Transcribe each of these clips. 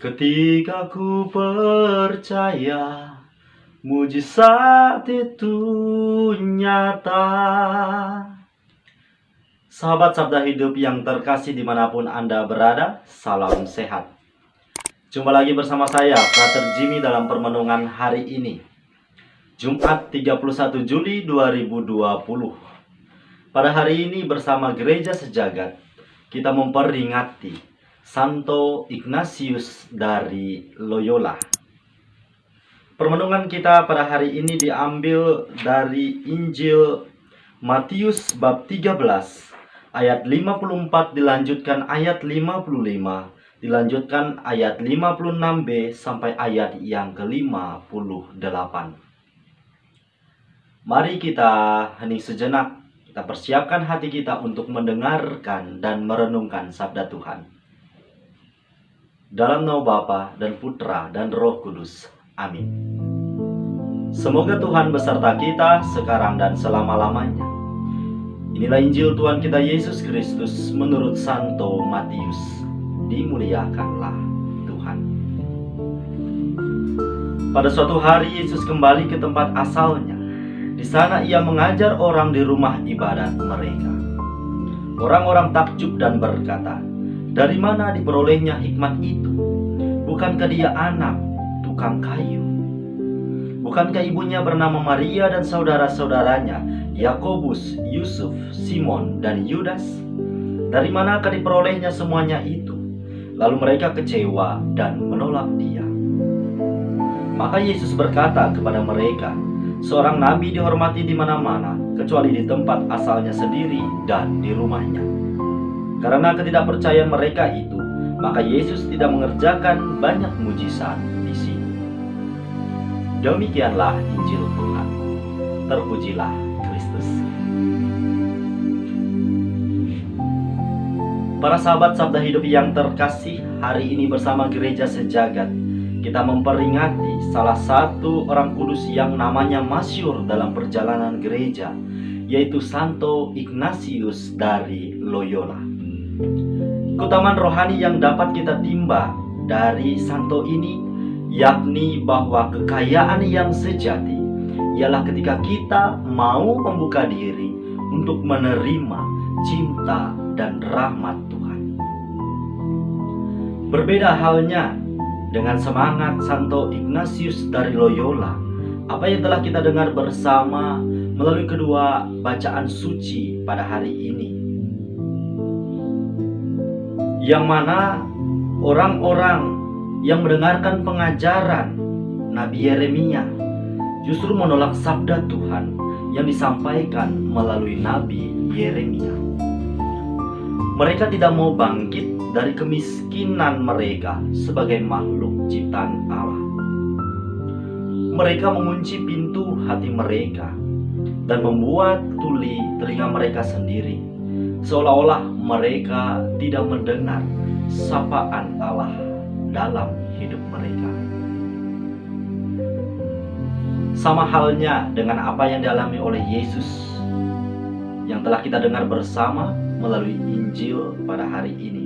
Ketika ku percaya mujizat itu nyata. Sahabat Sabda Hidup yang terkasih dimanapun Anda berada, salam sehat. Jumpa lagi bersama saya, Frater Jimmy dalam permenungan hari ini, Jumat 31 Juli 2020. Pada hari ini bersama Gereja Sejagat, kita memperingati Santo Ignatius dari Loyola. Permenungan kita pada hari ini diambil dari Injil Matius bab 13 ayat 54 dilanjutkan ayat 55, dilanjutkan ayat 56b sampai ayat yang ke-58. Mari kita hening sejenak, kita persiapkan hati kita untuk mendengarkan dan merenungkan sabda Tuhan. Dalam nama Bapa dan Putra dan Roh Kudus. Amin. Semoga Tuhan beserta kita sekarang dan selama-lamanya. Inilah Injil Tuhan kita Yesus Kristus menurut Santo Matius. Dimuliakanlah Tuhan. Pada suatu hari Yesus kembali ke tempat asalnya. Di sana ia mengajar orang di rumah ibadat mereka. Orang-orang takjub dan berkata, "Dari mana diperolehnya hikmat itu? Bukankah dia anak tukang kayu? Bukankah ibunya bernama Maria dan saudara-saudaranya, Yakobus, Yusuf, Simon, dan Yudas? Dari manakah diperolehnya semuanya itu?" Lalu mereka kecewa dan menolak dia. Maka Yesus berkata kepada mereka, "Seorang nabi dihormati di mana-mana, kecuali di tempat asalnya sendiri dan di rumahnya." Karena ketidakpercayaan mereka itu, maka Yesus tidak mengerjakan banyak mujizat di sini. Demikianlah Injil Tuhan. Terpujilah Kristus. Para sahabat Sabda Hidup yang terkasih, hari ini bersama Gereja Sejagat, kita memperingati salah satu orang kudus yang namanya masyhur dalam perjalanan gereja, yaitu Santo Ignatius dari Loyola. Keutamaan rohani yang dapat kita timba dari santo ini, yakni bahwa kekayaan yang sejati ialah ketika kita mau membuka diri untuk menerima cinta dan rahmat Tuhan. Berbeda halnya dengan semangat Santo Ignatius dari Loyola, apa yang telah kita dengar bersama melalui kedua bacaan suci pada hari ini, yang mana orang-orang yang mendengarkan pengajaran Nabi Yeremia justru menolak sabda Tuhan yang disampaikan melalui Nabi Yeremia. Mereka tidak mau bangkit dari kemiskinan mereka sebagai makhluk ciptaan Allah. Mereka mengunci pintu hati mereka dan membuat tuli telinga mereka sendiri, seolah-olah mereka tidak mendengar sapaan Allah dalam hidup mereka. Sama halnya dengan apa yang dialami oleh Yesus yang telah kita dengar bersama melalui Injil pada hari ini.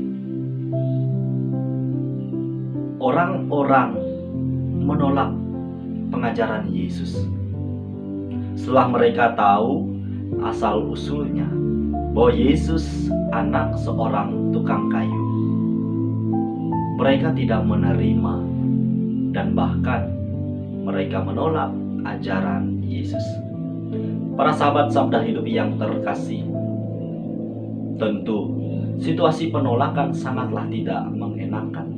Orang-orang menolak pengajaran Yesus setelah mereka tahu asal-usulnya, bahwa Yesus anak seorang tukang kayu. Mereka tidak menerima dan bahkan mereka menolak ajaran Yesus. Para sahabat Sabda Hidup yang terkasih, tentu situasi penolakan sangatlah tidak mengenakan.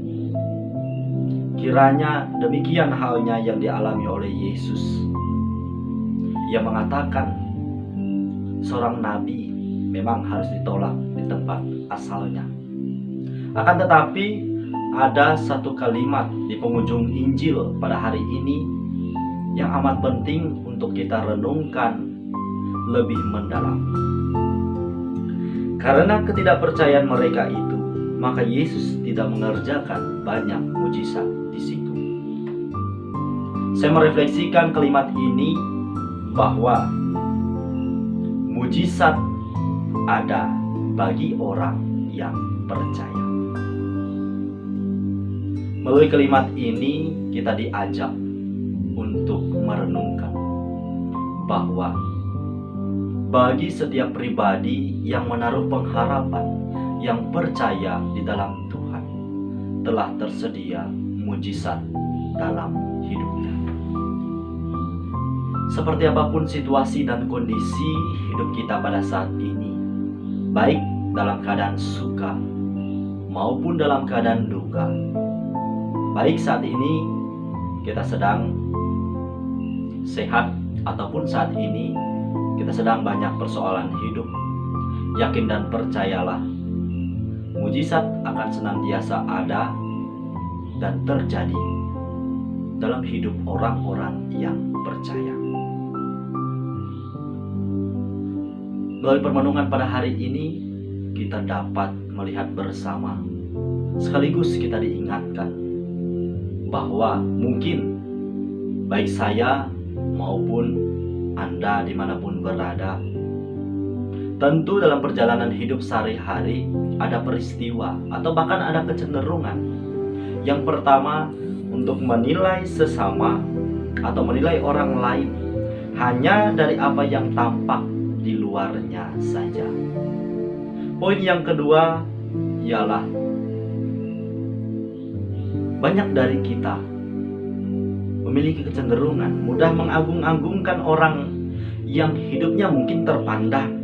Kiranya demikian halnya yang dialami oleh Yesus. Ia mengatakan seorang nabi memang harus ditolak di tempat asalnya. Akan tetapi ada satu kalimat di penghujung Injil pada hari ini yang amat penting untuk kita renungkan lebih mendalam. Karena ketidakpercayaan mereka itu, maka Yesus tidak mengerjakan banyak mujizat di situ. Saya merefleksikan kalimat ini bahwa mujizat ada bagi orang yang percaya. Melalui kalimat ini kita diajak untuk merenungkan bahwa bagi setiap pribadi yang menaruh pengharapan, yang percaya di dalam Tuhan, telah tersedia mujizat dalam hidupnya. Seperti apapun situasi dan kondisi hidup kita pada saat ini, baik dalam keadaan suka maupun dalam keadaan duka, baik saat ini kita sedang sehat ataupun saat ini kita sedang banyak persoalan hidup, yakin dan percayalah, mujizat akan senantiasa ada dan terjadi dalam hidup orang-orang yang percaya. Melalui permenungan pada hari ini, kita dapat melihat bersama, sekaligus kita diingatkan bahwa mungkin baik saya maupun Anda dimanapun berada, tentu dalam perjalanan hidup sehari-hari ada peristiwa atau bahkan ada kecenderungan. Yang pertama, untuk menilai sesama atau menilai orang lain hanya dari apa yang tampak di luarnya saja. Poin yang kedua ialah banyak dari kita memiliki kecenderungan mudah mengagung-agungkan orang yang hidupnya mungkin terpandang,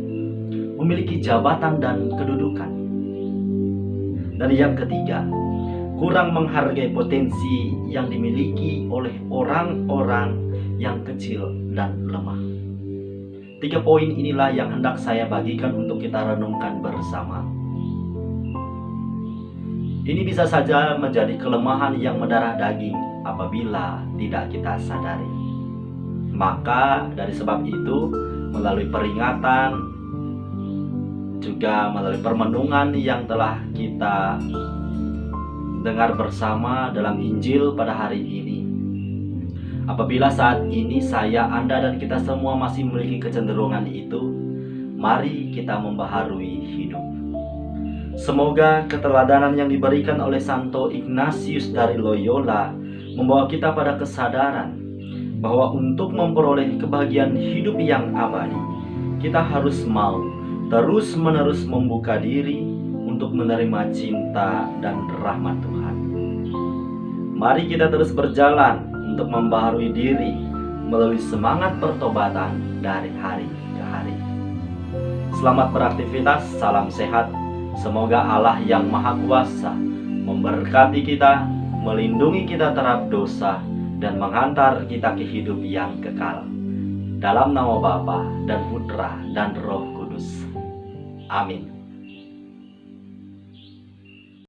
memiliki jabatan dan kedudukan. Dan yang ketiga, kurang menghargai potensi yang dimiliki oleh orang-orang yang kecil dan lemah. 3 poin inilah yang hendak saya bagikan untuk kita renungkan bersama. Ini bisa saja menjadi kelemahan yang mendarah daging apabila tidak kita sadari. Maka dari sebab itu, melalui peringatan, juga melalui permenungan yang telah kita dengar bersama dalam Injil pada hari ini, apabila saat ini saya, Anda, dan kita semua masih memiliki kecenderungan itu, mari kita membaharui hidup. Semoga keteladanan yang diberikan oleh Santo Ignatius dari Loyola membawa kita pada kesadaran bahwa untuk memperoleh kebahagiaan hidup yang abadi, kita harus mau terus-menerus membuka diri untuk menerima cinta dan rahmat Tuhan. Mari kita terus berjalan untuk membaharui diri melalui semangat pertobatan dari hari ke hari. Selamat beraktivitas, salam sehat. Semoga Allah yang Maha Kuasa memberkati kita, melindungi kita terhadap dosa, dan menghantar kita ke hidup yang kekal. Dalam nama Bapa dan Putra dan Roh Kudus. Amin.